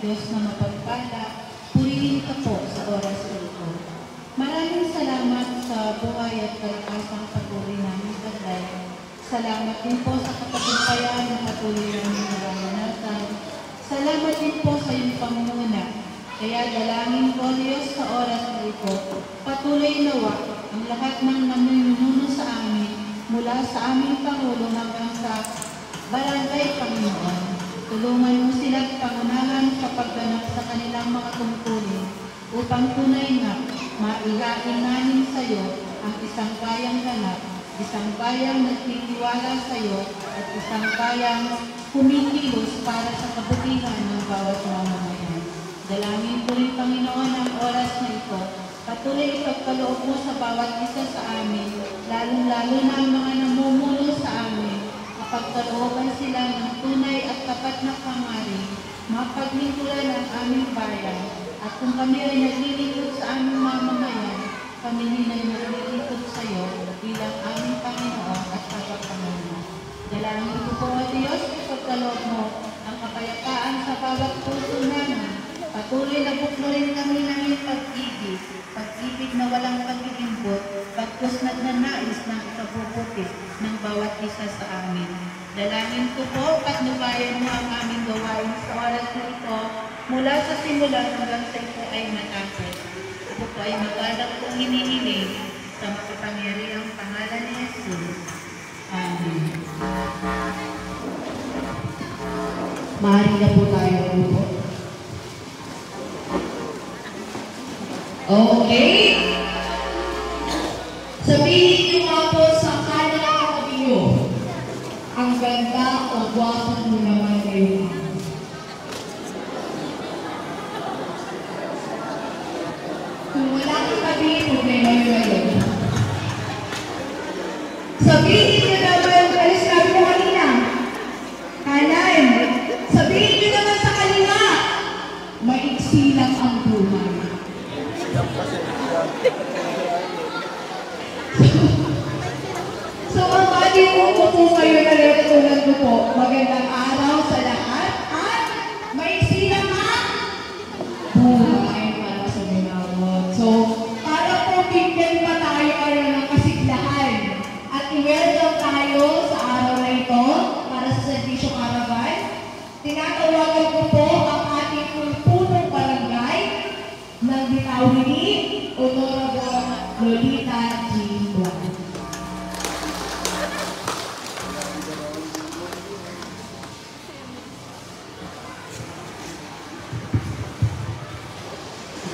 Diyos na mapagpala, purihin ka po sa oras na ito. Maraming salamat sa buhay at kalakasang patuloy namin taglay. Salamat din po sa katagumpayan na patuloy namin nararanasan. Salamat din po sa iyong pangunguna. Kaya dalangin ko, Diyos, sa oras na ito, patuloy nawa ang lahat ng namumuno sa amin, mula sa aming Pangulo hanggang sa barangay, Panginoon. Tulungan mo silang pangunahan sa pagganap sa kanilang mga tungkulin upang tunay na maihain namin sa iyo ang isang bayang ganap, isang bayang nagtitiwala sa iyo at isang bayang kumikilos para sa kabutihan ng bawat mamamayan. Dalangin ko rin, Panginoon, ang oras na ito. Patuloy ipagkaloob mo sa bawat isa sa amin, lalong-lalo na ang mga namumuno sa amin, kapagkalooban sila ng tunay at tapat na pangaring, mapaglingkuran ang aming bayan, at kung kami ay naglilingkod sa aming mamamayan, kami din ay naglilingkod sa iyo bilang aming Panginoon at tagapanguna. Dalangin ko po, O Diyos, ipagkaloob mo ang kapayapaan sa bawat puso namin. Patuloy na buklurin kami ng iyong pag-ibig na walang pag-iimbot, pagkus nagnanais ng ikabubuti ng bawat isa sa amin. Dalangin ko po, patnubayan mo ang aming gawain sa oras na ito, mula sa simula hanggang sa ito ay matapos. Ito po ay magalang kong hinihiling sa makapangyarihang pangalan ni Jesus. Amen. Maaari na po tayo po. Okay? Sabihin niyo nga po sa kanang katabi niyo, ang ganda o gwapo mo naman ngayon. Kung wala kang sabihin, problema nyo ngayon. Sabihin niyo naman, alis sabi mo kanina, kanan. Sabihin niyo naman sa kalinga, maiksi lang ang buhay. So, ang bali ko po kayo na natutunan ko po, magandang araw sa lahat at maiksi lang ang buhay para sa minawag. So, para po bigyan pa tayo ng kasiglahan at i-welcome tayo sa araw na ito para sa Servisyo Caravan. Tinatawagan ko po ang ating punong barangay ng Bitawini, Honorable Lolita G. Juan.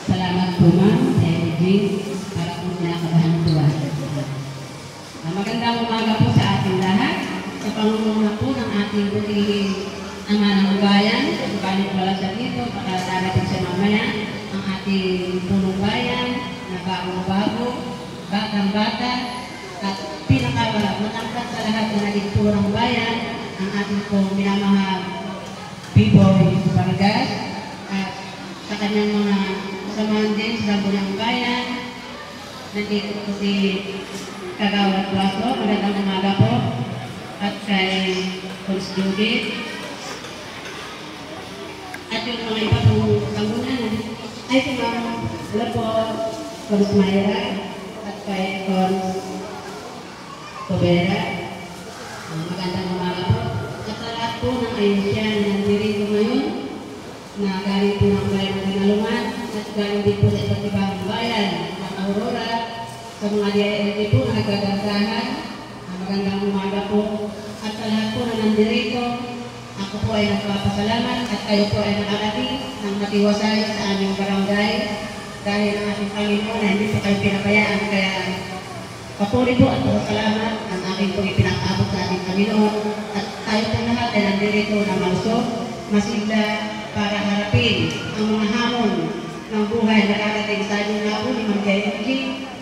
Salamat po, ma'am, sa Edwin, para po sinakabahan ng tuwa. Magandang umaga po sa ating lahat, sa pangunguna po ng ating butihing ama ng bayan, balik wala sa dito, pakatarating sa mamaya, ang ating punong bayan, na bagong-bago, batang-bata, at pinakamatangkat sa lahat na naging punong bayan, ang ating pong minamahal Biboy Vargas, at sa kanyang mga kasamahan din sa Bulang Bayan, nandito po si Kagawad Plato, magandang umaga po, at kay Coach Judith, at yung mga iba pong kagunan, ay si Ma'am po, Coach Mayra, at kay Coach Tobera. Magandang umaga po. At sa lahat po ng ayunsya na nandito ngayon, na galing po ng bayan ng Pinalungan, at galing din po sa iba't ibang bayan ng Aurora, sa mga DILG po na nagkagandahan. Magandang umaga po. At sa lahat po na nandito, ako po ay nagpapasalamat at kayo po ay nakarating ng matiwasay sa aming barangay dahil ang ating Panginoon na hindi po kayo pinabayaan. Kaya papuri po at pasalamat ang aking po ipinakabot sa ating Panginoon at tayo po lahat ay nandito na malusog, masigla para harapin ang mga hamon ng buhay na darating sa ating nga po ni Ma'am JMG.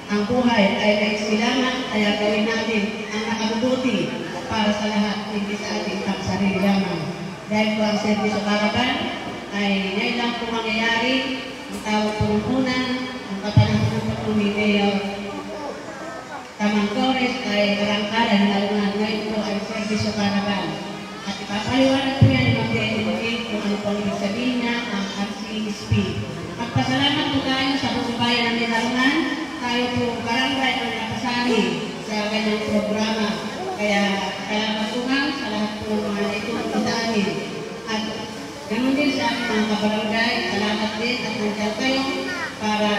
Ang buhay ay naispilangan, kaya gawin natin ang nakabubuti para sa lahat, hindi sa ating sarili lamang. Dahil po ang Servisyo Caravan ay ngayon lang po mangyayari, ang tawag po ng una, ang kapanahon po ni Mayor Tamang Torres ay karangkalan, lalo na ngayon po ay Servisyo Caravan. At ipapaliwanag po yan ng mga kung ano po ang ibig sabihin niya, PSP. Magpasalamat po tayo sa buong bayan ng Minalungan. Tayo po barangay ang nakasali sa kanyang programa. Kaya salamat po ma'am sa lahat po ng mga naitulong sa amin. At ganoon din sa aking mga kabarangay, salamat din at nandiyan kayo para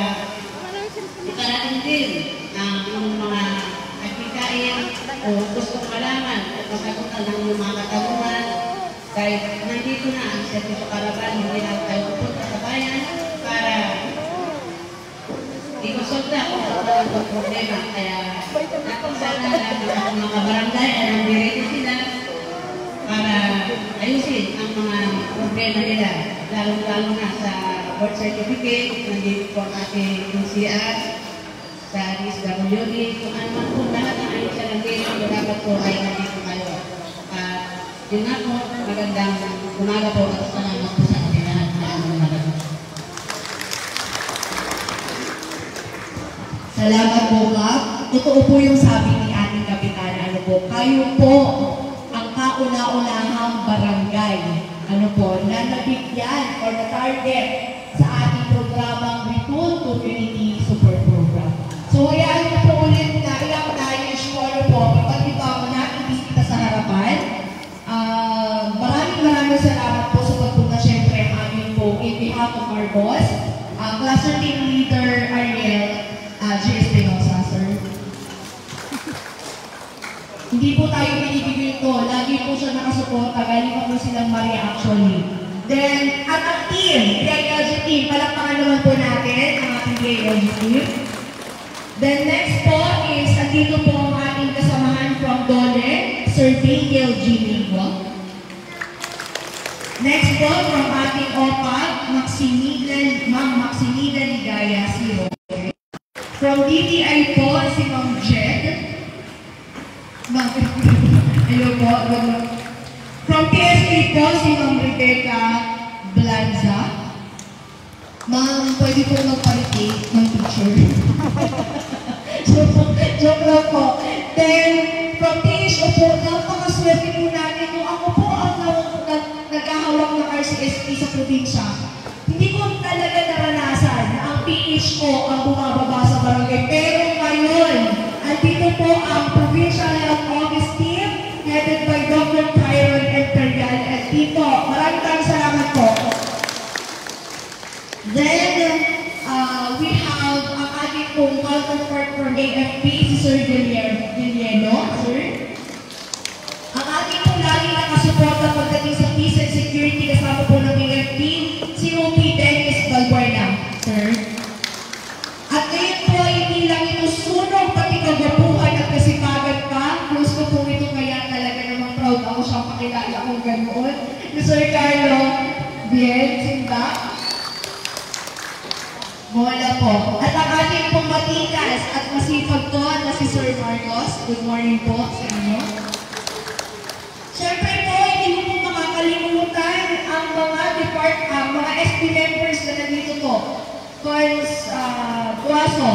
ikarating din ang mga nagkikain o gustong malaman at masagutan ng mga katanungan. Kahit nandito na ang Servicio Caravan, hindi lang tayo pupunta sa bayan para i-consulta kung ano ang problema. Kaya sana lang ang mga barangay ay nandirito sila para ayusin ang mga problema nila. Lalo-lalo na sa birth certificate, nandito po ang ating NCR, sa DSWD, kung ano man po lahat ng ayos sa nandito, dapat po ay nandito kayo. Yun nga po, magandang umaga po at salamat po sa ating lahat na aming malagot. Salamat po, Kap. Totoo po yung sabi ni ating kapitan, ano po, kayo po ang kauna-unahang barangay, ano po, na nabigyan or na-target sa ating programang Return to Unity Super Program. So, hayaan ko po ulit na ilang tayo issue po, ipag-ibang natin bisita sa harapan. Maraming salamat po sa pagpunta syempre ang amin po in behalf of our boss, Cluster Team Leader Ariel J. Espinosa, sir. Hindi po tayo binibigay ito. Lagi po siya nakasuporta. Galing pa po silang Maria actually. Then, at ang team, PILG team, palakpakan naman po natin ang ating PILG team. Then next po is, andito po ang ating kasamahan from Dole, Sir Daniel G. Mingo. Next po, from ating OPAG, Ma'am Maximilian Ligaya, si Roque. From DTI po, si Ma'am Jed. Hello po. From PSP po, si Ma'am Rebecca Blanza. Ma'am, pwede po magpalitate ng picture. Joke lang po. Then, from THO po, napakaswerte po natin kung ako po ang naghahawak ng RCSP sa probinsya. Hindi ko talaga naranasan na ang PHO ang bumababa sa barangay. Pero ngayon, andito po ang Provincial Health Office Team headed by Dr. Tyron Imperial at dito. Maraming salamat po. Then, we have ang ating pong counterpart from AFP, si Sir Guillermo, sir. Ang ating pong lagi nakasuporta pagdating sa peace and security kasama po ng AFP, si OP Dennis Balbuena, sir. At ngayon po, hindi lang ito sunog, pati kagapuhan at kasipagan pa. Close ko po ito, kaya talaga namang proud ako siyang pakilala kong ganoon. Si Sir Carlo Bien, Sinda. Wala po. At ang ating pong matikas at masipag po na si Sir Marcos. Good morning po sa inyo. Siyempre po, hindi mo po makakalimutan ang mga SB members na nandito po. Cons Guaso,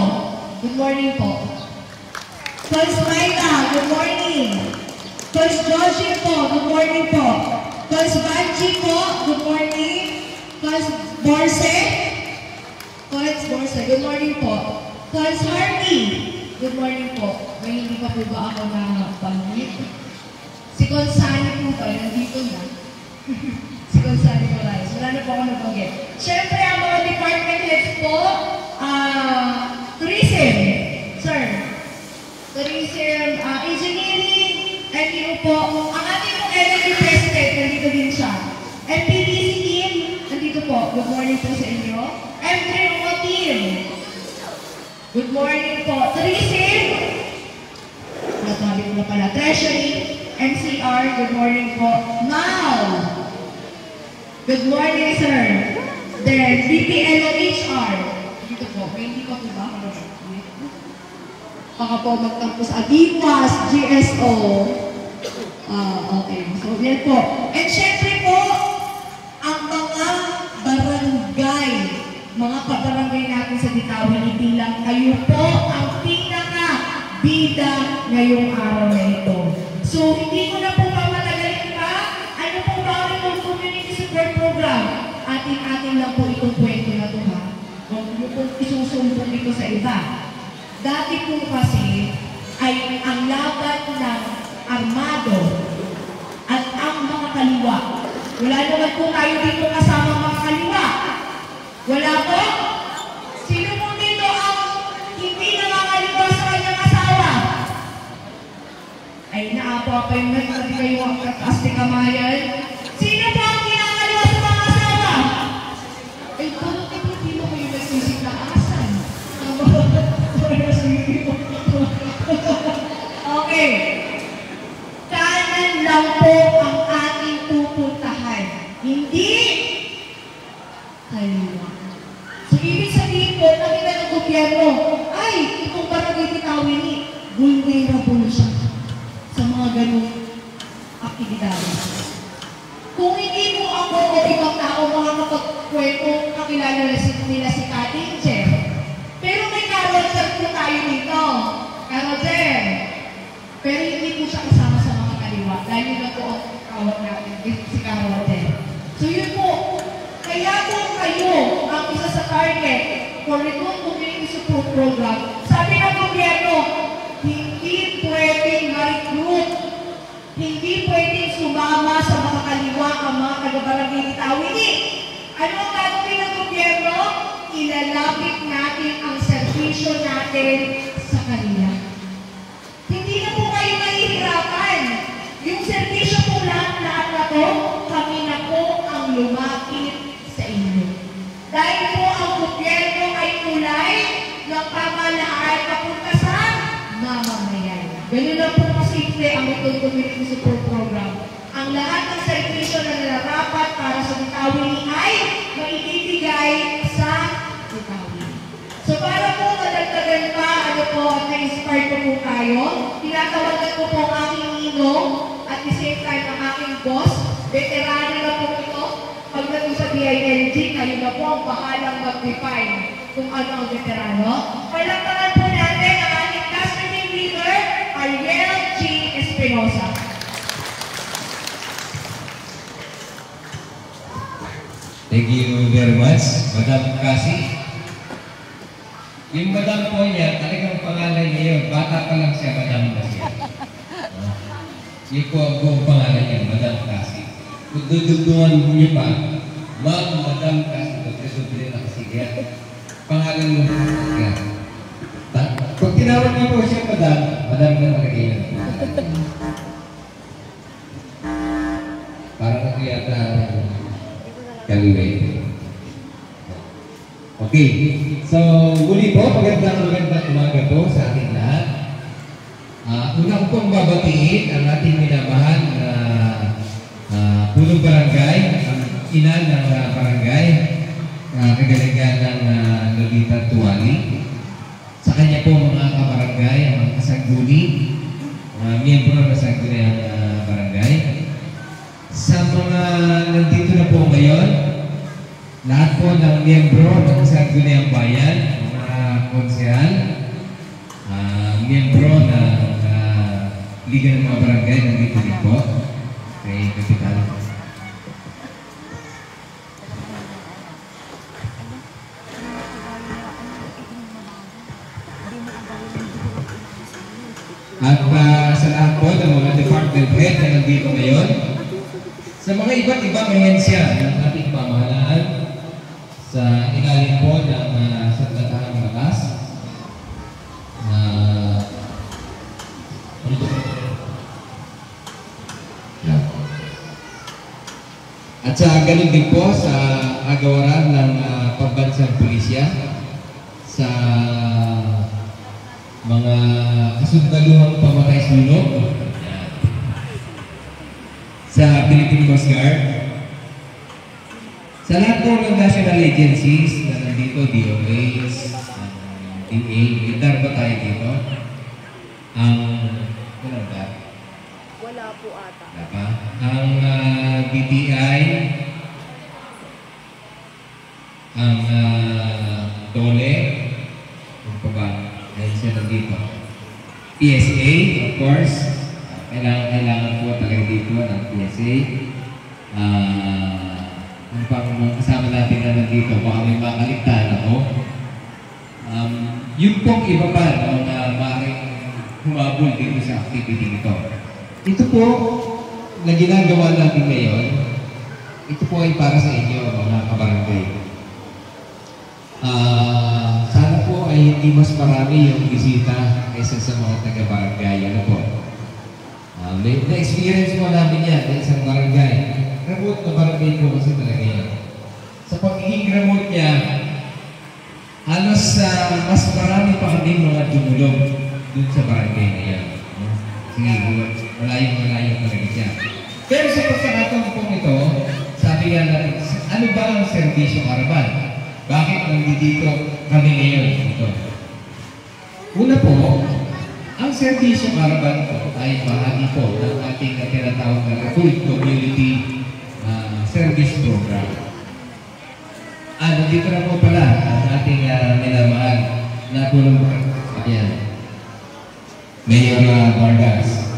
good morning po. Cons Maida, good morning. Cons Joshi po, good morning po. Cons Banji po, good morning. Cons Borse, Cons Borse, good morning po. Cons Harvey, good morning po. May hindi pa po ba ako na-pangit? Si Cons Sani po ba, nandito na. Si Cons Sani Moraes, wala na po ako nabanggit. Siyempre, ang mga department heads po, tourism, sir. Tourism, engineering, NPO po. Ang ating pong energy president, nandito din siya. MPDC team, nandito po. Good morning po sa inyo. M3 team. Good morning po. Tourism, nasabi ko na pala. Treasury, MCR, good morning po. Now, good morning, sir. Then, DPLOHR. Dito po, may hindi ko po ba? Baka po magtampos Adiwas, GSO. Okay. So, yan po. And syempre po, ang mga barangay, mga kabarangay natin sa Ditawin, hindi lang kayo po ang pinaka-bida ngayong araw na ito. So, hindi ko na po mamatagalin pa. Ano po ba ang itong community support program? Ating lang po itong Huwag mo pong isusumbong ito sa iba. Dati po kasi ay ang laban ng armado at ang mga kaliwa. Wala naman po tayo dito kasama mga kaliwa. Wala po? Sino po dito ang hindi nangangaliwa sa kanyang asawa? Ay, naapo-apo yung nagsabi kayo ang kataas ni kamayan. Sino po ang kinangaliwa sa mga asawa? Ay, parang hindi mo kayo nagsisikaasan. Okay. Kanan lang po ang ating pupuntahan. Hindi kaliwa. So, ibig sabihin po, nakita ng gobyerno, ay, itong barangay Titawini, vulnerable siya sa mga ganung aktibidades. Kung hindi po ako o ibang tao mga kapagkwento, kakilala nila si Kating Che. Pero may Karoger po tayo dito. Karoger. Pero hindi po siya kasama sa mga kaliwa. Dahil yun na po ang kawat natin, si Karoger. So yun po, kaya po kayo ang isa sa target for Recruit Community Support Program. Sabi ng gobyerno, hindi pwedeng ma-recruit, hindi pwedeng sumama sa mga kaliwa ang mga taga-barangay Titawini. Ano ang gagawin ng gobyerno? Ilalapit natin ang servisyo natin sa kanila. Hindi na po kayo mahihirapan. Yung servisyo po lahat na to, kami na po ang lumapit sa inyo. Dahil po ang gobyerno ay kulay ng pamahalaan papunta sa mamamayan. Ganun lang po kasimple ang Recruit Community Support Program. Ang lahat ng servisyo na nararapat para sa Titawini ay maibibigay sa Titawini. So para po madagdagan pa, at na-inspire po tayo, tinatawagan ko po ang aking ninong at the same time ang aking boss, veterano na po ito. Pagdating sa DILG, kayo na po ang bahalang mag-define kung ano ang veterano. Palakpakan po natin ang ating class meeting leader, Ariel G. Espinosa. Thank you very much, Madam Cassie. Yung Madam po niya, talagang pangalan niya yun. Bata pa lang siya, Madam na siya. Yun po ang buong pangalan niya, Madam Cassie. Kung dudugtungan niyo pa, Ma'am, Madam Cassie, pagkasubili na kasi yan. Pangalan mo po siya. Pag tinawag niyo po siya, Madam, Madam na malagay na. Parang ako yata Kalway. Okay, so muli po, magandang umaga po sa ating lahat. Una ko pong babatiin ang ating minamahal na punong barangay, ang ina ng barangay, kagalingan ng Lolita Tuwali. Sa kanya po mga kabarangay, ang mga kasangguni, miyembro ng kasangguniang barangay. Sa mga nandito na po ngayon, lahat po ng miyembro ng Sangguniang Bayan, mga konsehal, miyembro ng Liga ng mga Barangay, nandito din po kay Kapitan. At sa lahat po ng mga department head na nandito ngayon, sa mga iba't ibang ahensya ng ating pamahalaan, sa ilalim po ng Sandatahang Batas, at sa ganun din po sa agawaran ng pambansang pulisya, sa mga kasundaluhang pamatay sunog, sa Philippine Coast Guard, sa lahat po ng national agencies na nandito, DOH, DA, itar ba tayo dito? Wala ba? Wala po ata. Wala pa? Ang BPI, ang DOLE, ano pa ba? Ayun siya nandito. PSA, of course, kailangan po talaga dito ng PSA. Ang pang kasama natin na nandito, baka may makaligtan ako. reklamo. Yung pong iba pa na maaaring humabol dito sa activity ito. Ito po na ginagawa natin ngayon, ito po ay para sa inyo mga kabarangay. Sana po ay hindi mas marami yung bisita kaysa sa mga taga-barangay. Ano po? Na-experience mo namin yan sa isang barangay. Remote na barangay po kasi talaga yan. Sa pagiging remote niya, halos mas marami pa kami mga dumulong dun sa barangay na yan. Sige, malayo-malayo talaga siya. Pero sa pagkakataon po ito, sabi nga natin, ano ba ang serbisyo Caravan? Bakit nandito kami ngayon ito? Una po, ang serbisyo Caravan po ay bahagi po ng ating tinatawag na Full Community Service Program. Nandito na po pala ang ating minamahal na tulong. Ayan. Mayor Vargas.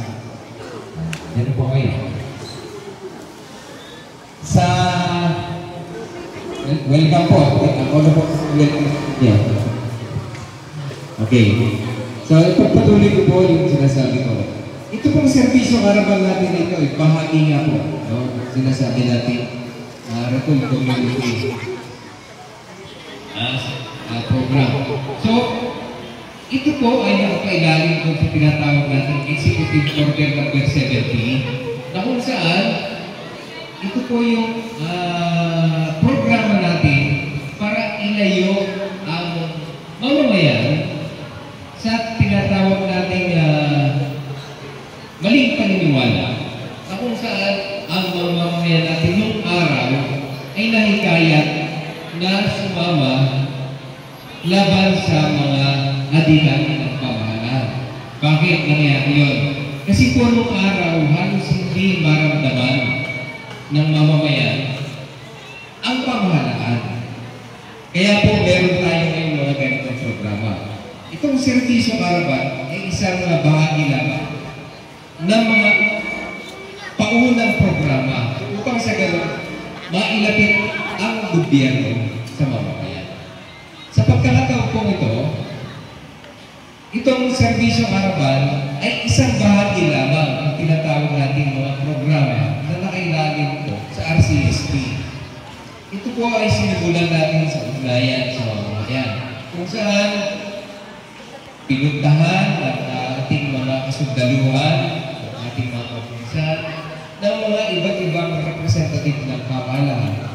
Yan po kayo. Sa welcome po. Ako na po. Yeah. Okay. So, ipagpatuloy ko po yung sinasabi ko. Ito pong serbisyo Caravan natin ito, bahagi nga po. No? Sinasabi natin, Full Community program. So, ito po ay nakapailalim kung sa tinatawag natin Executive Order number 70 na kung saan ito po yung programa natin para ilayo ang mamamayan sa tinatawag nating maling paniniwala na kung saan ang mamamayan natin nung araw ay nahikayat na sumama laban sa mga adilan ng pamahalaan. Bakit nangyari yun? Kasi po nung araw, halos hindi maramdaman ng mamamayan ang pamahalaan. Kaya po meron tayo ngayong mga ganitong programa. Itong serbisyo Caravan ay isang bahagi lamang ng mga paunang programa upang sa gano'n mailapit ang gobyerno sa mamamayan. Sa pagkakataon po itong serbisyo Caravan ay isang bahagi lamang ng tinatawag natin mga programa na nakailalim po sa RCSP. Ito po ay sinimulan natin sa ugnayan sa mamamayan, kung saan pinuntahan ng ating mga kasundaluhan, ng ating mga kapunsan, ng mga iba't ibang representative ng pamahalaan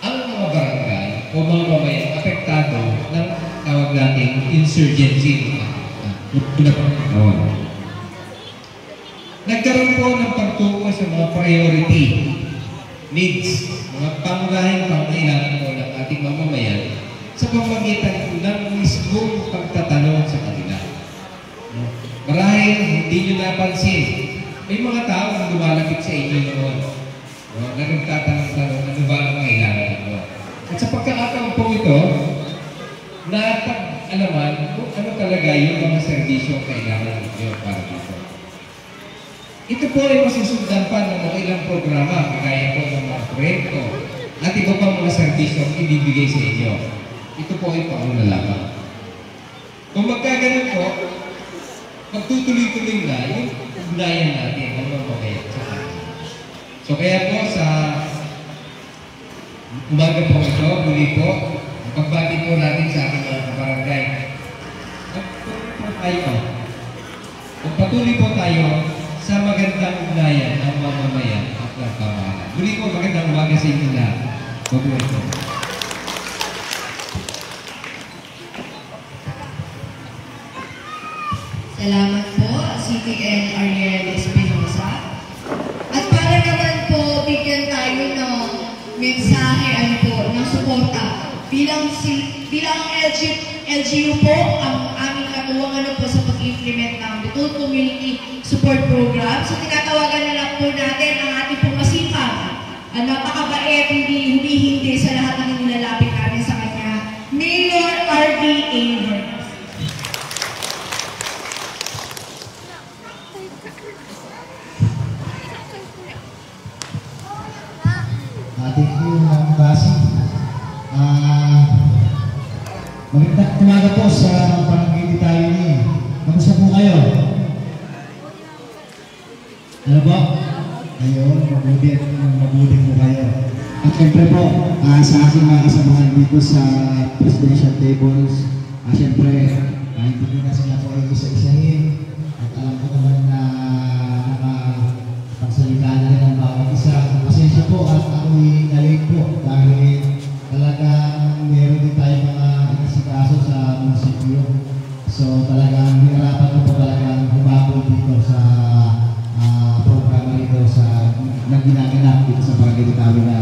ang mga barangay o mga mamamayang apektado ng tawag nating insurgency. Nagkaroon po ng pagtuko sa mga priority needs, mga pangunahing pangailangan po ng ating mamamayan sa pamamagitan ng mismong pagtatanong sa kanila. Marahil hindi nyo napansin, may mga tao na lumalapit sa inyo noon. Na nagtatanong-tanong, ano ba ang kailangan nyo? At sa pagkakataon po ito, napag-alaman kung ano talaga yung mga servisyo kailangan nyo para dito. Ito po ay masusundan pa ng mga ilang programa, kagaya po ng mga proyekto at iba pang mga servisyo ang ibibigay sa inyo. Ito po ay pauna lamang. Kung magkaganon po, magtutuloy-tuloy na yung ugnayan natin ng mga pagkayat sa atin. So kaya po sa umaga po ito, muli po, pagbati po natin sa ating mga kabarangay. Magpatuloy po tayo sa magandang ugnayan ng mamamayan at ng pamahalaan. Muli po, magandang umaga sa inyo lahat. Mabuhay po. Salamat po, CTN Ariel Espinosa. At para naman po, bigyan tayo ng mensahe ng suporta. Bilang LGU po, ang aming katuwang po sa pag-implement ng Full Community Support Program. So tinatawagan na lang po natin ang ating pong masipag, ang napakabait, hindi sa lahat ng nilalapit natin sa kanya, Mayor R.D. Vargas. Thank you, Ma'am Basi. Magandang umaga po sa Barangay tayo ni. Kamusta po kayo? Ano po? Ayun, mabuti po kayo. At syempre po, sa aking mga kasamahan dito sa presidential tables, syempre, hindi ko na sila po ay isa-isahin. At alam ko naman na nakapagsalita na rin ang bawat isa. Pasensya po at ako'y nalate po dahil talagang meron din tayo mga inasikaso sa munisipyo. So talagang hinarapan ko po talagang humabol dito sa programa dito sa naginaganap dito sa Barangay Bitawi na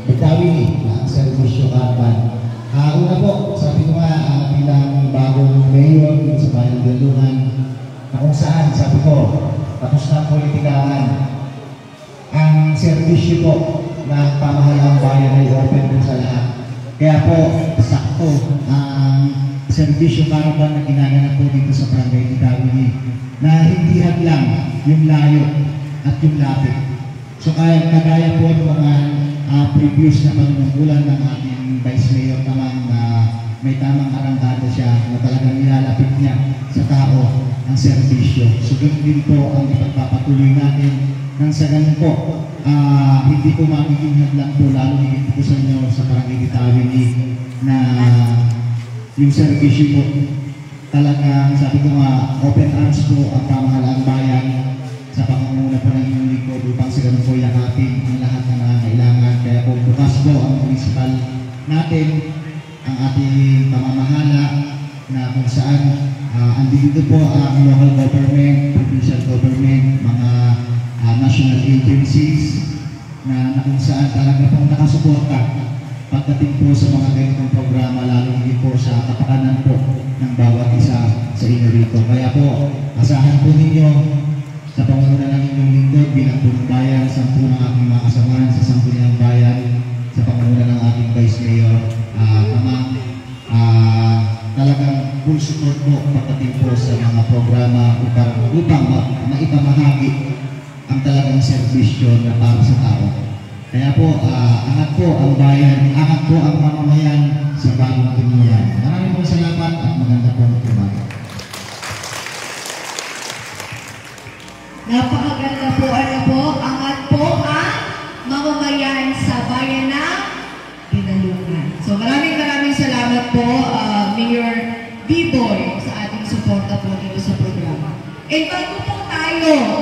Bitawi Servisyo Urban. Una po, sabi ko nga bilang bagong mayor dito sa Bayan ng Dalungan, na kung saan, sabi ko, tapos na politikahan. Ang servisyo po ng pamahalang bayan ay open po sa lahat. Kaya po, sakto ang servisyo caravan na ginagawa po dito sa Barangay Bitawi na hindi hadlang yung layo at yung lapit. So kagaya po ng mga previous na panunungkulan ng ating Vice Mayor tamang may tamang arangkada siya na talagang nilalapit niya sa tao ang serbisyo. So ganun din po ang ipagpapatuloy natin nang sa ganun po hindi po magiging hadlang po lalo higit po sa inyo sa Barangay Bitawi na yung serbisyo po talagang sabi ko nga open arms po ang pamahalaang bayan sa pangunguna po ng inyong lingkod upang sa ganun po yakapin ang lahat ng nangangailangan. Kaya po bukas po ang municipal natin, ang ating pamamahala na kung saan andito po ang local government, provincial government, mga national agencies na kung saan talaga pong nakasuporta pagdating po sa mga ganitong programa, lalo hindi po sa kapakanan po ng bawat isa sa inyo rito. Kaya po, asahan po ninyo sa pangunguna ng inyong lingkod bilang punong bayan, 10 ng aking mga kasamahan sa 10 ng bayan, sa pangunguna ng ating Vice Mayor, talagang full support po pagdating po sa mga programa upang maipamahagi ang talagang serbisyo na para sa tao. Kaya po, angat po ang bayan, angat po ang mamamayan sa bagong tinuyan. Maraming po salamat at maganda po ang umaga. Napakaganda po, angat po ang mamamayan sa bayan ng Pinalungan. So maraming salamat po, Mayor B-Boy, sa ating suporta po dito sa programa. And bago po tayo,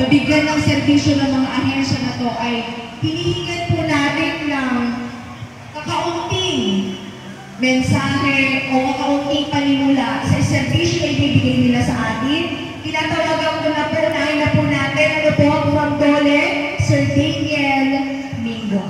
mabigyan ng serbisyo ng mga ahensya na to ay hinihingan po natin ng kakaunting mensahe o kakaunting panimula sa serbisyo na ibibigay nila sa atin. Tinatawagan ko na po, unahin na po natin, from Dole, Sir Daniel Mingo.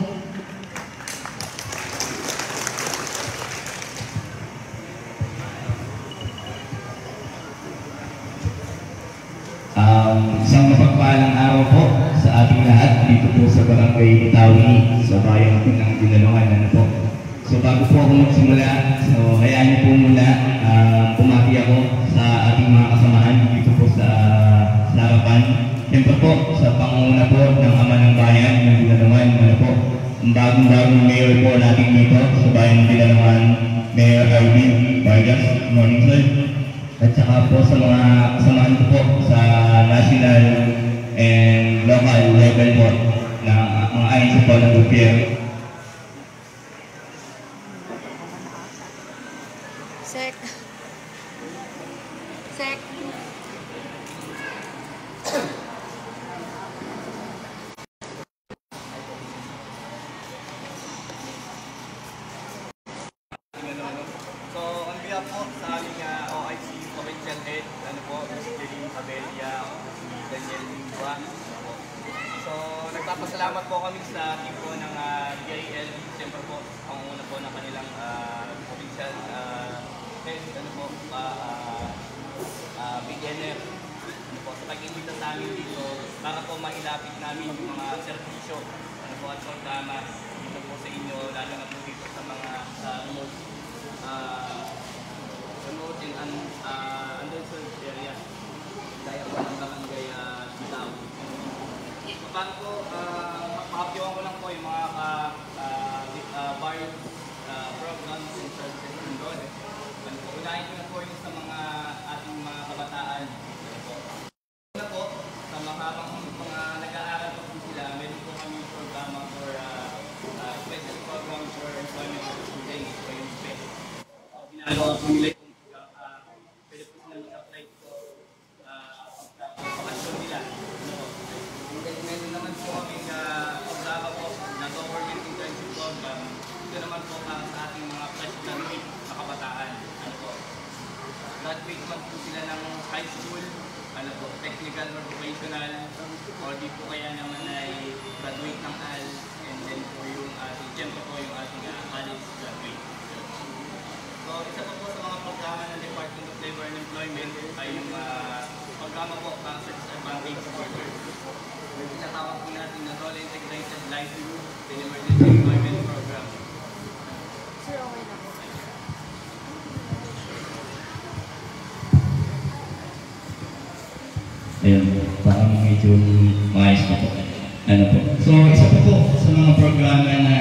Isang mapagpalang araw po sa ating lahat dito po sa Barangay Bitawi, sa bayan po ng Dinalungan. So bago po ako magsimula, so hayaan niyo po muna pumati ako sa ating mga kasamahan dito po sa harapan. Siyempre po sa pangunguna po ng Ama ng Bayan ng Dinalungan, ang bagong mayor po natin dito sa bayan ng Dinalungan, Mayor Alvin Vargas. Good morning, sir. At saka po sa mga kasamahan ko po sa national and local level po na mga agency po ng gobyerno. Sek. So, on behalf po sa aming OIC Provincial Head, si Jeline Abella, si Daniel Lingua. So, nagpapasalamat po kami sa team po ng DIL, siyempre po, ang una po ng kanilang provincial head, beginner, sa pag-imbita sa amin dito, para po mailapit namin yung mga serbisyo, at programa dito po sa inyo, lalo na po dito sa mga remote and undeserved area gaya po ng Barangay Bitawi. Paano po, makapiyuhan ko lang po yung mga various programs and services and doon. special program for employment of students o yung SPEC. Ginagawa po nila kung pwede po sila mag-apply po pakasyon nila. Meron naman po kaming programa po na government internship program. Ito naman po sa ating mga fresh graduate na kabataan. Graduate man po sila ng high school, technical or vocational, or di po kaya naman ay graduate ng AL, and then po yung siyempre po yung ating college graduate. So isa pa po sa mga programa ng Department of Labor and Employment ay yung programa po para sa disadvantaged workers. Tinatawag po natin na Role Integrated Livelihood and Emergency Employment Program. Sir, okay na po. Ayun, parang medyo maayos na po. Ano po. So, isa po sa mga programa na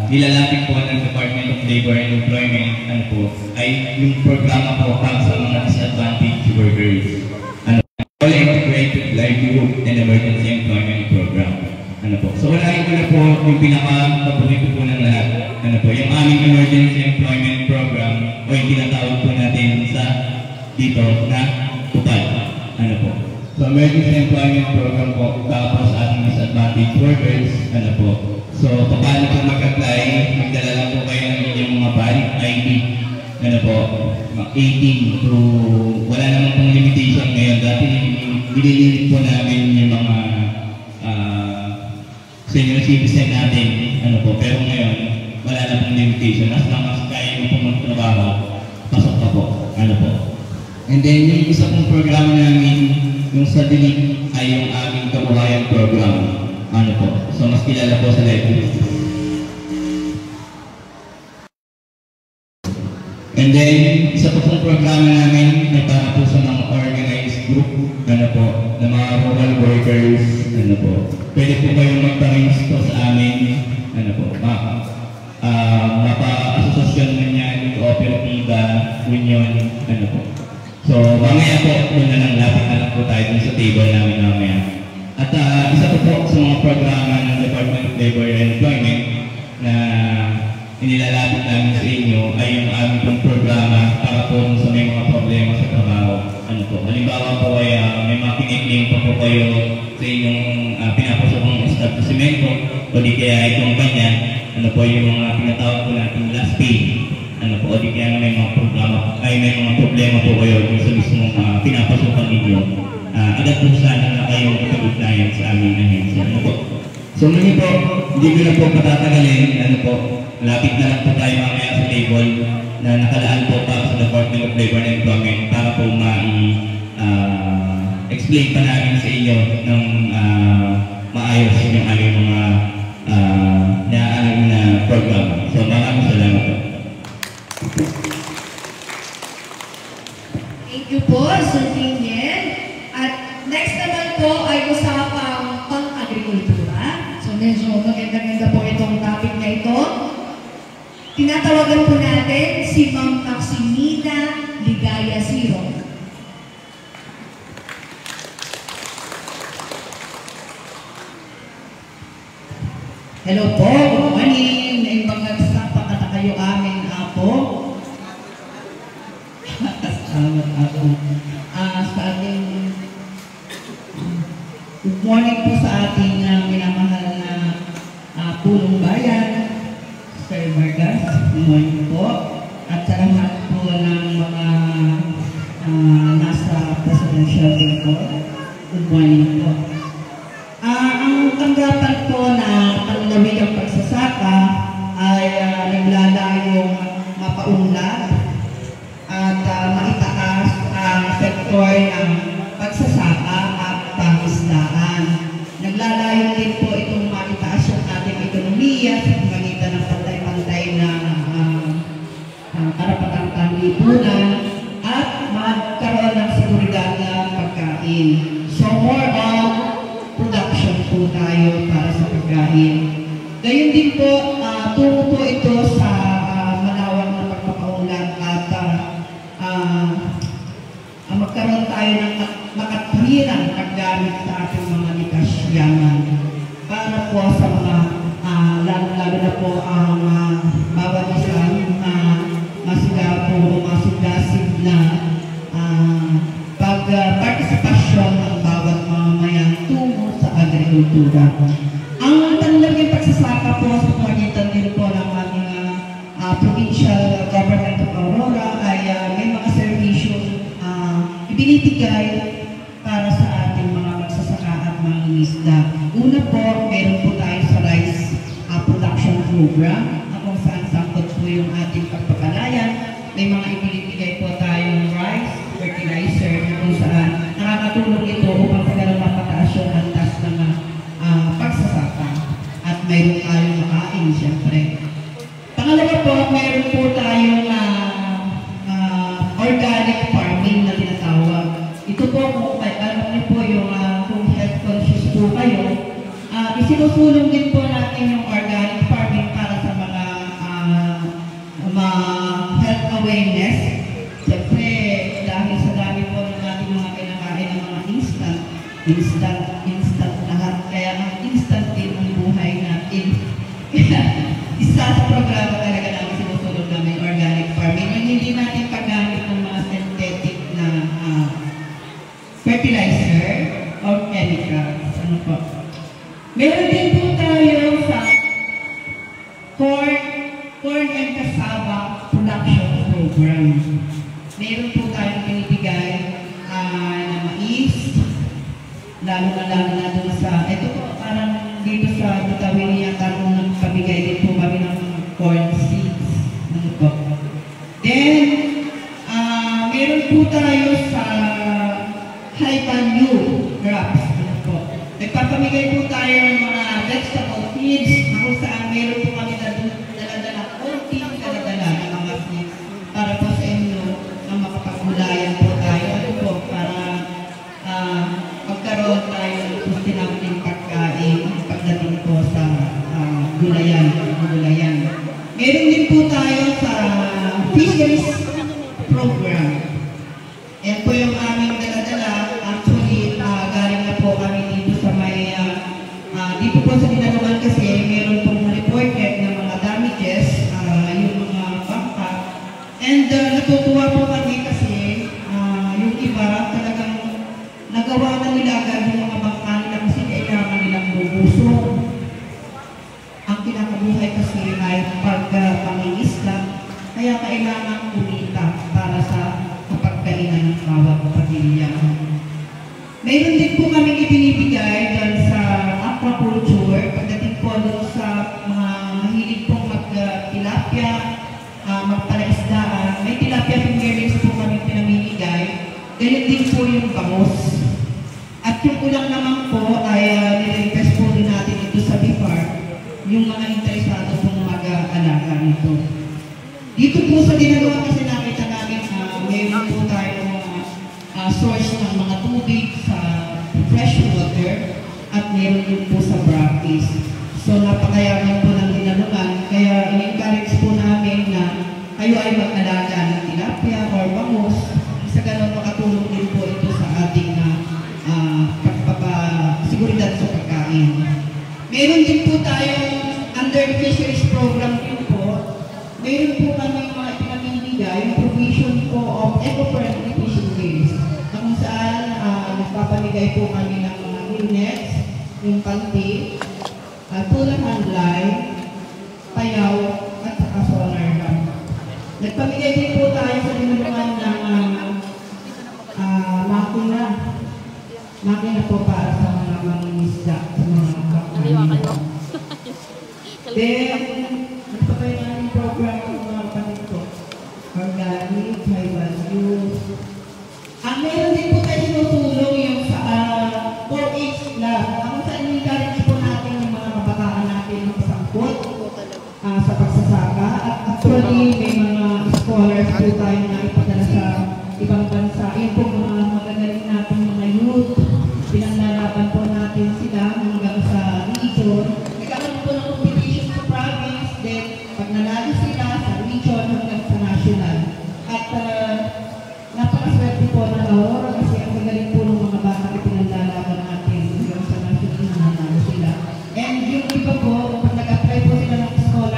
nilalapit po ng Department of Labor and Employment, ano po, ay yung programa po para sa mga disadvantaged workers. Ano po, All Integrated Livelihood and Emergency Employment Program. Ano po. So, walahin ko na po yung pinaka-paborito po ng lahat. Ano po, yung aming Emergency Employment Program o yung tinatawag po natin sa dito na TUPAD. Ano po. So, Emergency Employment Program po para sa ating disadvantaged workers. Ano po. So, paano po mag-apply? Magdala lang po kayo ng inyong mga valid ID. Ano po, 18 to, wala naman pong limitation ngayon. Dati, nililimit po namin yung mga senior citizen natin. Ano po, pero ngayon, wala na pong limitation. As long as kaya mo po magtrabaho, pasok pa po. Ano po. And then, yung isa pong programa namin, yung sa DILIG ay yung aming kabuhayan program. Ano po. So, mas kilala po sa library. And then, isa po pong programa namin ay para po sa mga organized group, ano po, na mga rural workers, ano po. Pwede po kayong magpa-range po sa amin, ano po, mapa-asosasyon na niyan, kooperatiba, union, ano po. So, mamaya po, muna lang lapit na lang po tayo dun sa table namin mamaya. At isa po sa mga programa ng Department of Labor and Employment na inilalapit namin sa inyo ay yung aming pong programa para po sa may mga problema sa trabaho. Ano po, halimbawa po ay may mga kiniklaim pa po kayo sa inyong pinapasokong establishmento o di kaya itong kanya, ano po yung mga pinatawag po natin last pay. Ano po, o di kaya may mga programa, ay may mga problema po kayo kung sa mismong pinapasokan ninyo. Agad po sana na kayong ipag-ugnayan sa aming ahensya. Ano po. So muli po, hindi ko na po patatagalin, ano po, lapit na lang po tayo mamaya sa table na nakalaan po para sa Department of Labor and Employment para po explain pa namin sa inyo ng maayos yung aming mga na program. So maraming salamat po. Thank you po, Sir Tingel. At next naman po ay usapang pang-agrikultura. So medyo maganda-ganda po itong topic na ito. Tinatawagan po natin si Ma'am Maximina Ligaya Siro. Hello po, good morning. May mga sapa kata kayo amin apo. Salamat ako. Sa ating good morning po sa ating minamahal na pulong bayan, Sir Vargas, good morning po. At sa lahat po ng mga nasa presidential ko, good morning po. Ang tanggapan po na panlawig ang pagsasaka ay naglalayong mapaunlad at maitaas ang sektor ng pagsasaka at pangisdaan. Naglalayo din po itong maitaas yung ating ekonomiya sa pamagitan ng pantay-pantay na karapatang panlipunan at magkaroon ng seguridad ng pagkain. So more on production po tayo para sa pagkain. Gayun din po, tungo po ito sa malawak na pagpapaunlad at magkaroon tayo ng makatwirang paggamit sa ating mga likas yaman para po sa mga po ang bawat isang masigapo o masigasig na pag-partisipasyon ng bawat mamamayan tungo sa agrikultura. Ang panlaging pagsasaka po sa pamagitan din po ng aming provincial government of Aurora ay may mga servisyo ibinibigay para sa ating mga magsasaka at mga isda. Una po, meron po tayo sa rice production program na kung saan sangkot po yung ating pagpapalayan. May mga ibinibigay po tayong rice, fertilizer na kung saan nakakatulong ito upang sa ganun mapataas yung antas ng pagsasaka. At mayroon tayong makain, siyempre. Pangalawa po, meron po tayong organic farming na tinatawag. Ito po, kung alam niyo po yung kung health conscious po kayo, isinusulong din po natin yung organic farming para sa mga health awareness. Siyempre, dahil sa dami po ng ating mga kinakain ng mga instant lahat. Kaya ang instant din ang buhay natin. Isa sa programa talaga namin sinusulong namin organic farming. Yung hindi natin paggamit ng mga synthetic na fertilizer or chemicals. Ano po? Meron din po tayo sa corn and cassava production program. Meron po tayong binibigay na mais, lalo na doon sa, ito po parang dito sa Butawin niya tarong nagpabigay din po kami ng corn seeds. Ano po? Then, meron po tayo sa high value crops. Ano po? Nagpapamigay po tayo ng mga vegetable seeds na kung saan meron po kami dala-dala ng mga seeds para po sa inyo na makapagmulayan po tayo. Ano po? Para magkaroon tayo ng sustainable pagkain pagdating po sa gulayan. Meron din po tayo sa fisheries program. Yan po yung aming dala-dala. Actually, galing na po kami dito sa may, dito po sa Dinalungan kasi meron pong reported na mga damages, yung mga bangka. And natutuwa po kami kasi yung iba talagang nagawa na nila agad yung mga bangka nila kasi kailangan nilang bubusong. Ang kinakabuhay kasi ay pag-pangingisda, kaya kailangan kumita para sa kapagkainan ng bawat pamilya. Mayroon din po kami ibinibigay dyan sa aquaculture, pagdating po doon sa mga mahilig pong mag-tilapia, magpalaisdaan. May tilapia fingerlings po kami pinamimigay. Ganyan din po yung bangus. At yung ulang naman po ay nire-request po din natin ito sa BIFAR, yung mga interesado pong mag-alaga nito. Dito po sa Dinalungan kasi nakita namin mayroon po tayo source ng mga tubig sa fresh water at mayroon din po sa brackies. So napakayaman po ng Dinalungan, kaya in-encourage po namin na kayo ay mag-alaga ng tilapia or bangus. Sa ganun makatulong din po ito sa ating pagpapasiguridad sa pagkain. Meron din po tayong under fisheries program din po. Meron po kami mga pinamimigay yung provision po of eco-friendly fishing gears. Na kung saan nagpapamigay po kami ng mga new nets, yung panty, tulang handlay, payaw, at saka sonar gun. Nagpamigay din po tayo sa Dinalungan ng makina po para sa mga mangingisda, sa mga kapatid. Then, nagpapay namin program ng mga kapatid ko. Organic, high value. Meron din po tayo sinutulong yung sa 4H lab. Kung saan in-encourage po natin yung mga kabataan natin ng pasangkot sa pagsasaka. At actually, may mga scholars po tayo na ipadala sa ibang bansa. Yung po mga magagaling natin mga youth. Pinanlalaban po natin sila hanggang sa region. Nagkaroon po ng competition sa province. Then, pag nanalo sila sa region hanggang sa national. At napakaswerte po ng Aurora kasi ang magaling po ng mga bata na pinanlalaban natin hanggang sa national na nanalo sila. And yung iba po, pag nag-apply po sila ng scholar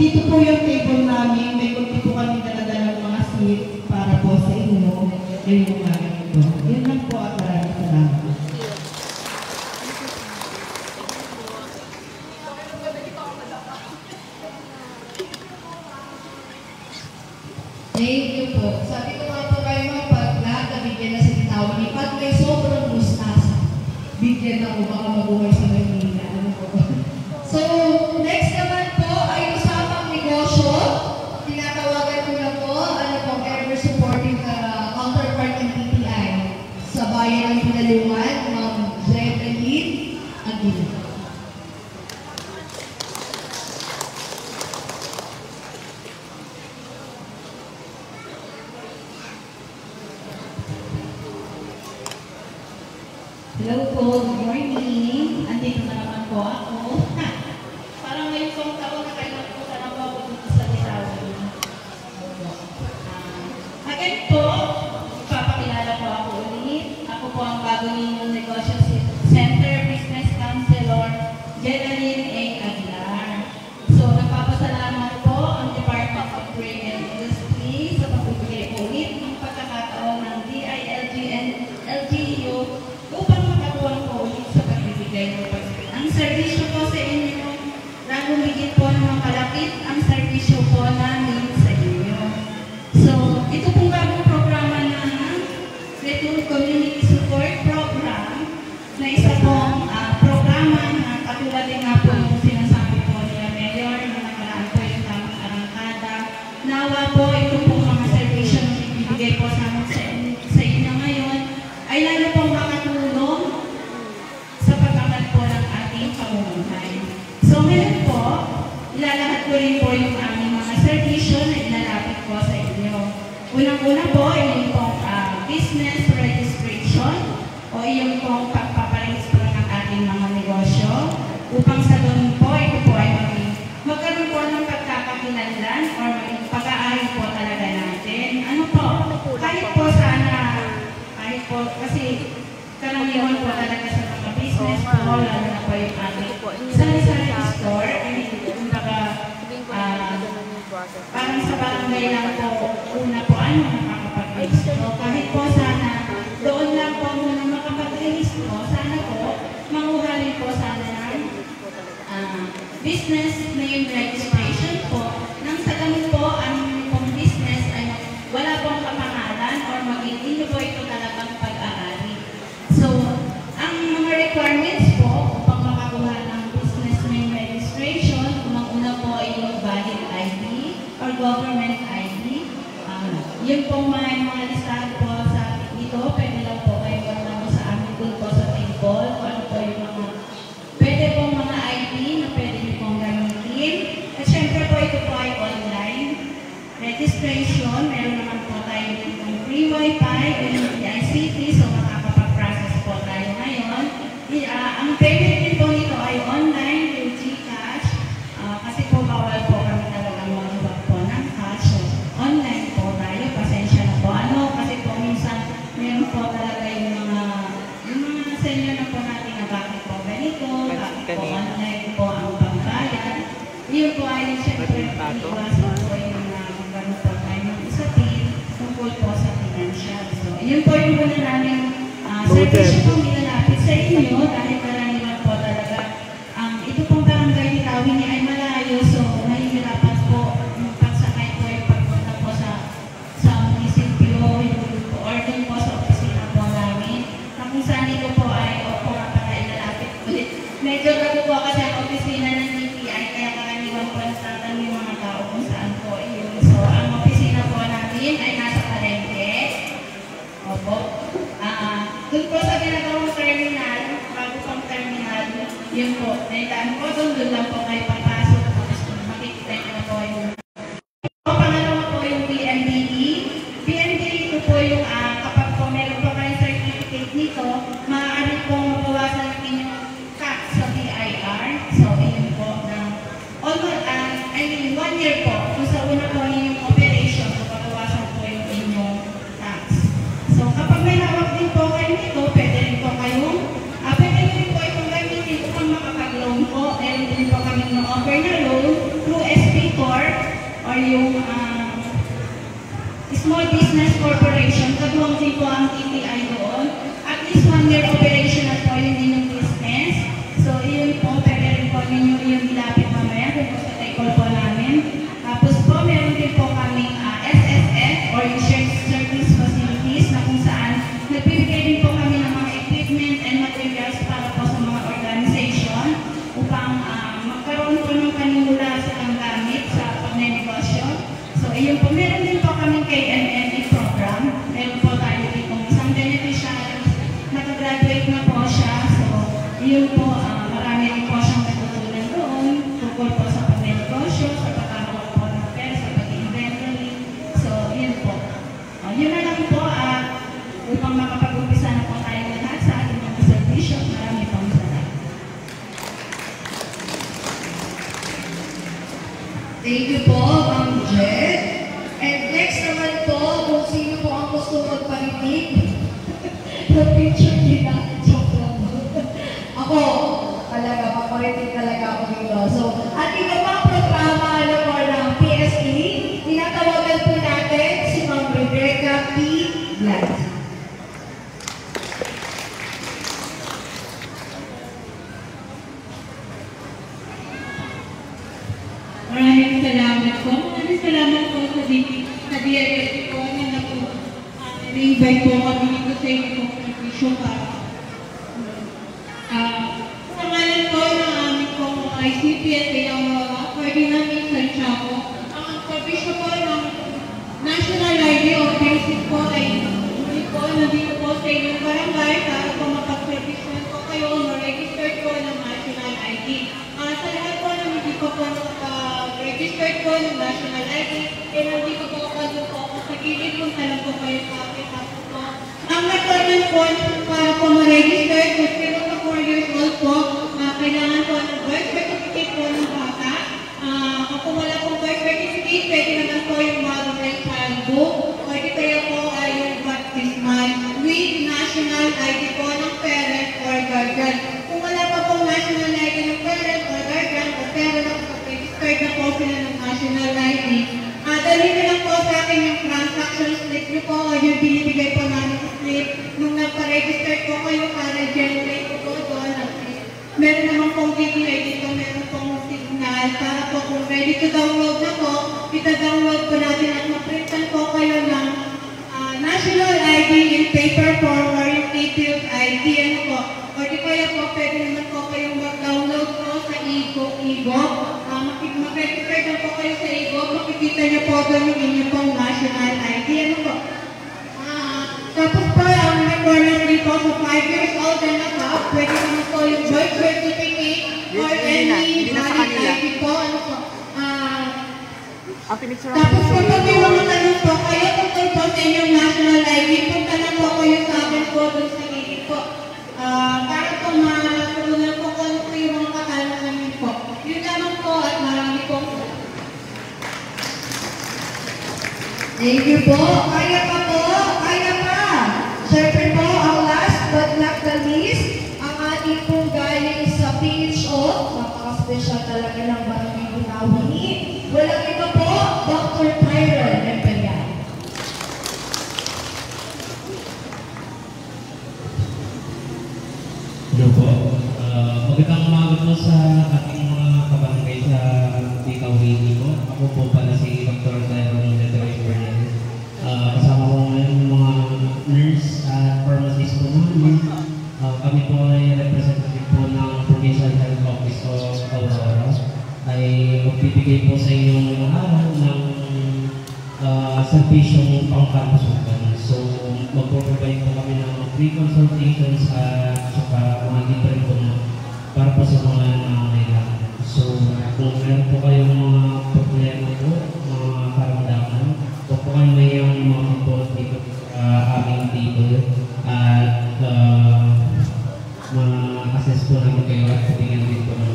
dito po yung table namin. May kunti po kami daladalang mga seat para po sa inyo. Ngayong umaga ito. Yun lang po at maraming salamat. Thank you po. Sabi ko nga po kayo mga pagla, nabigyan na si tao ni Pat, may sobrang mustasa. Bigyan na ko baka mabuhay sa Manila. Ano po? So, next naman po ay usapang negosyo. Tinatawagan ko na po, ano po, ever supporting counterpart ng TTI sa bayan ng Pinalungan, Ma'am Zeppelin Aguila. Hello po, good morning. Andito na naman po ako. Parang ngayong pong taon na kayo po na po ako dito sa Bitawi. Again po, ipapakilala po ako ulit. Ako po ang bago ninyong negosyo center business counselor, Jenaline A. Aguilar. So, nagpapasalamat po ang Department of Trade and Industry sa pagbibigay ulit ng pagkakataon ng DILG and LGU upang makatuwang po ulit sa pagbibigay ng ang serbisyo po sa inyo, lalo higit po ng makalapit ang serbisyo po namin sa inyo. So, ito pong bagong programa na Return Community Support Program na isa pong programa na katulad din nga po yung sinasabi po nila Mayor na nakaraan po yung tamang arangkada. Nawa po ito pong mga serbisyo na ibibigay po sa inyo ngayon ay lalo pong makatulong sa pagkakat po ng ating pamumuhay. So ngayon po, ilalahad ko rin po yung aming mga serbisyo na ilalapit po sa inyo. Unang-una po ay yung pong business registration o yung pong pagpaparehistro ng ating mga negosyo upang sa doon po, ito po ay magkaroon po ng pagkakakilanlan o maging pag-aari po talaga natin. Ano po, kahit po sana po, kasi karaniwan po talaga sa mga business po, lalo na po yung ating sari-sari store, ay kumbaga, parang sa barangay lang po, una po ano makakapag-registro. Kahit po sana, doon lang po muna makapag-registro, sana po, manguha rin po sana ng business name registration po, nang sa ganun po, ang pong business ay wala pong kapangalan or maging inyo po ito talagang pag-aari. So, ang mga requirements po upang makakuha ng business name registration, unang-una po ay yung valid ID or government ID. Yun po mga listahan po sa dito, pwede lang po kayo magtamo sa amin doon po sa table, ano po yung mga pwede pong mga ID na pwede nyo pong gamitin. At syempre po ito po ay online registration. Meron naman po tayo dito ng free wifi o yung ICT, so makakapag-process po tayo ngayon. Ang payment din po nito ay online through GCash kasi po bawal po kami talagang mag-iwag po ng cash. So, online po tayo, pasensya na po. Kasi po minsan meron po talaga yung mga senior na po natin na bakit po ganito, bakit po online po ang pagbayad. Yun po ay siyempre iwasan po yung magkaroon po tayo ng isa team tungkol po sa financial. So, yun po yung muna namin service po nilalapit sa inyo dahil karaniwan po talaga ito pong barangay ni Tawin ay malayo, so mahihirapan po yung pagsakay po yung pagpunta po sa munisipyo or dun po sa opisina po namin na kung saan ito po ay opo nga para ilalapit ulit. Medyo bago po kasi ang opisina ng DTI kaya karaniwan po natatang yung mga tao kung saan po yun. So ang opisina po natin ay nasa Palengke. Opo. Doon po sa ginagawang terminal, bago pang terminal, yun po, naitaan po doon lang po kayo papasok, tapos makikita nyo na po yung pangalawa po yung PMDE. PMDE ito po yung kapag po meron po kayong certificate nito, maaari po mabawasan natin yung tax sa BIR. So, yun po na almost, 1 year po, kung sa una po yung operation, so pabawasan po yung inyong tax. So, kapag may hawak din po kayo nito, pwede rin po kayong, pwede rin po itong gamitin upang makapag-loan po. Meron din po kami ng offer na loan through SP Corp. or yung Small Business Corporation, katuwang din po ang TTI doon. At least 1 year operational po yun din yung business. So, yun po, pwede rin po ninyo yung ilapit mamaya kung po sa take call po namin. Tapos po, meron din po kaming SSF or yung Shared Service Facilities na kung saan nagbibigay din po kami ng mga equipment and materials para po sa mga organization upang magkaroon po ng panimula silang gamit sa pagnenegosyo. So, ayun po, meron din po kaming KMME program. Meron po tayo dito isang beneficiary, nakagraduate na po siya. So, yun po, marami rin po siyang natutunan doon, tungkol po sa pagnenegosyo, sa pagkakaroon po ng pera, sa pag-inventory. So, yun po. Yun na lang po, upang makapag-umpisa na po tayo lahat sa ating mga servisyo. Marami pong salamat. Thank you po, Ma'am Jet. And next naman po, kung sino po ang gusto magparitig, picture kita. Ako, talaga, magparitig talaga ako dito. So, at iba pang programa po ng PSE, tinatawagan po natin si Ma'am Rebecca P. Blanc. Maraming salamat po. Maraming salamat po sa DLT po na na-invite po kami dito sa inyo po servisyo para sa ngalan po ng aming po ICP at kayang Ferdinand Santiago, ang servisyo po ng National ID o Basic po ay muli po nandito po sa inyong barangay para po mapag-servisyon po kayo ma-register po ng National ID. Sa lahat po na hindi po registered po ng National ID, nandito po ako po sa gilid kung talang po kayo sa akin. Tapos po, ang requirement po para po ma-register, kung 0 to 4 years old po, kailangan po ng birth certificate po ng bata. Kung wala pong birth certificate, pwede naman po yung mother and child book, pwede kaya po ay yung baptismal with national ID po ng parent or guardian. Kung wala pa pong national ID ng parent or guardian, o pero registered na po sila ng national ID, dalhin na lang po sa akin yung transaction slip nyo po o yung binibigay po namin slip nung nagpa-register po kayo para generate po doon. Meron naman pong PDA dito, meron pong signal para po kung ready to download na po, ita-download po natin at maprintan po kayo ng national ID in paper form or yung native ID. Ano po? O di kaya po, pwede naman po kayong mag-download po sa Igo. Mag-register na po kayo sa Igo, makikita niyo po doon yung inyong pong national ID. Ano po? Tapos po, ang requirement din po sa 5 years old and above, pwede naman po yung birth certificate or any valid ID po. Ano po? Tapos po, pag may mga tanong po, kayo tungkol po sa inyong national ID, punta na po kayo sa akin po doon sa gilid po. Para po matulungan po kung ano po yung mga katanungan namin po. Yun naman po at marami po. Thank you po. Kaya pa po. Kaya pa. Siyempre po, ang last but not the least, ang ating po galing sa PHO, napaka-special talaga ng Barangay Bunawi. Walang iba po, Dr. Tyron Emperial. Hello po. Magandang umaga po sa ating mga kabarangay sa Dikawini po. Ako po pala si Dr. Tyron Emperial. Kasama ko ngayon yung mga nurse at pharmacist po namin. Kami po ay representative po ng Provincial Health Office of Aurora. Ay magbibigay po sa inyo ng araw ng serbisyong pangkalusugan. So, magpo-provide po kami ng free consultations at saka mga libre po para po sa mga nangangailangan. So, kung meron po kayong mga problema po, mga karamdaman, huwag po kayo mayang mga po dito aming table at ma-assess po namin kayo at pabigyan din po ng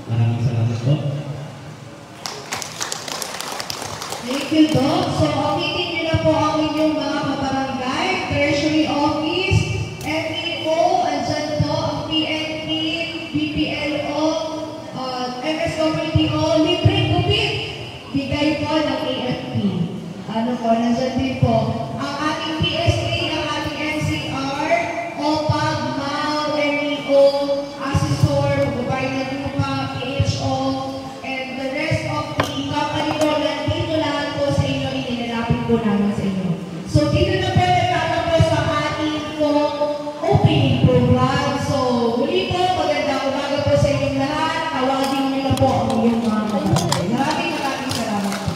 maraming salamat po. Thank you, Doc. So, auditin niyo na po ang inyong mga kabarangay, Treasury Office, FEO, andyan po ang PNP, BPLO, MSWPO, libreng gupit. Bigay po ng AFP. Ano po, nandyan din po. Ang ating PSA, ang ating NCR, OPAG, MAL, NEO, Assessor, Gobayna Lupa, PHO, and the rest of the company po, nandito lahat po sa inyo, inilalapit po namin sa inyo. So, dito na po nagtatapos po sa ating po opening program. So, muli po, magandang umaga po sa inyong lahat. Tawagin niyo na po ang inyong mga kabarangay. Maraming salamat po.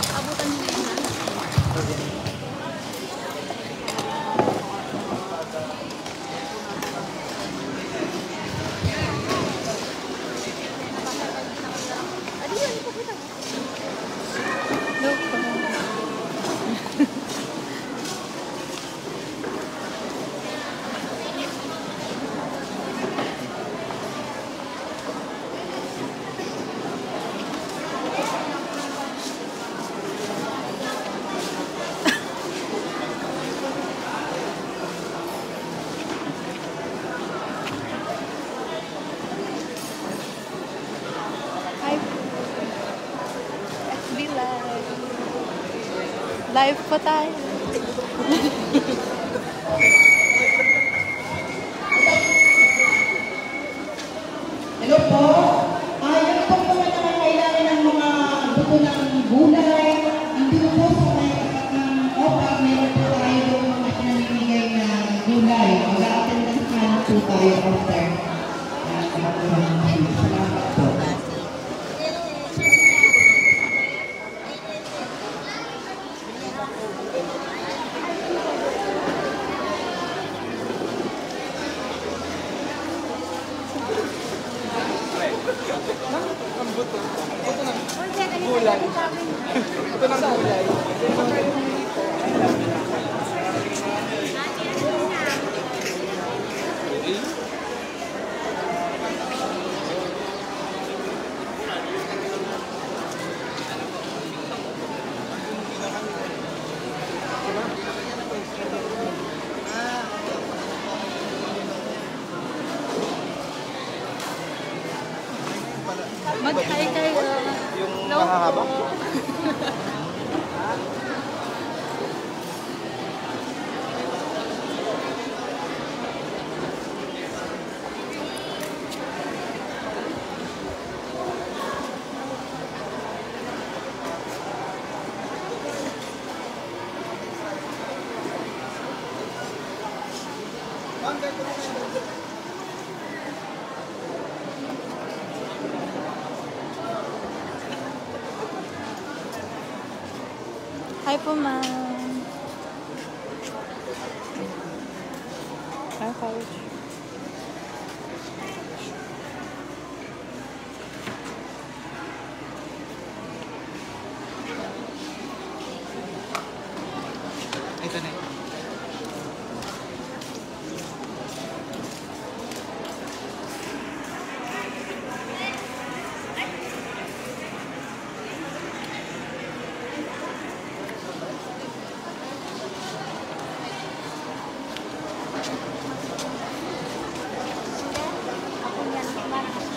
FB Live. Live pa tayo. Hello po. Yung po naman kailangan ng mga buto ng gulay. Andito po sa may tapat ng OPAG, meron po tayo yung mga pinamimigay na gulay. Mag-a-attendance na po tayo after. Salamat po. Mag-hi kayo. Yung mahahaba? Hi po, ma'am. Hi, coach. Ito na. Ako yan, ma'am.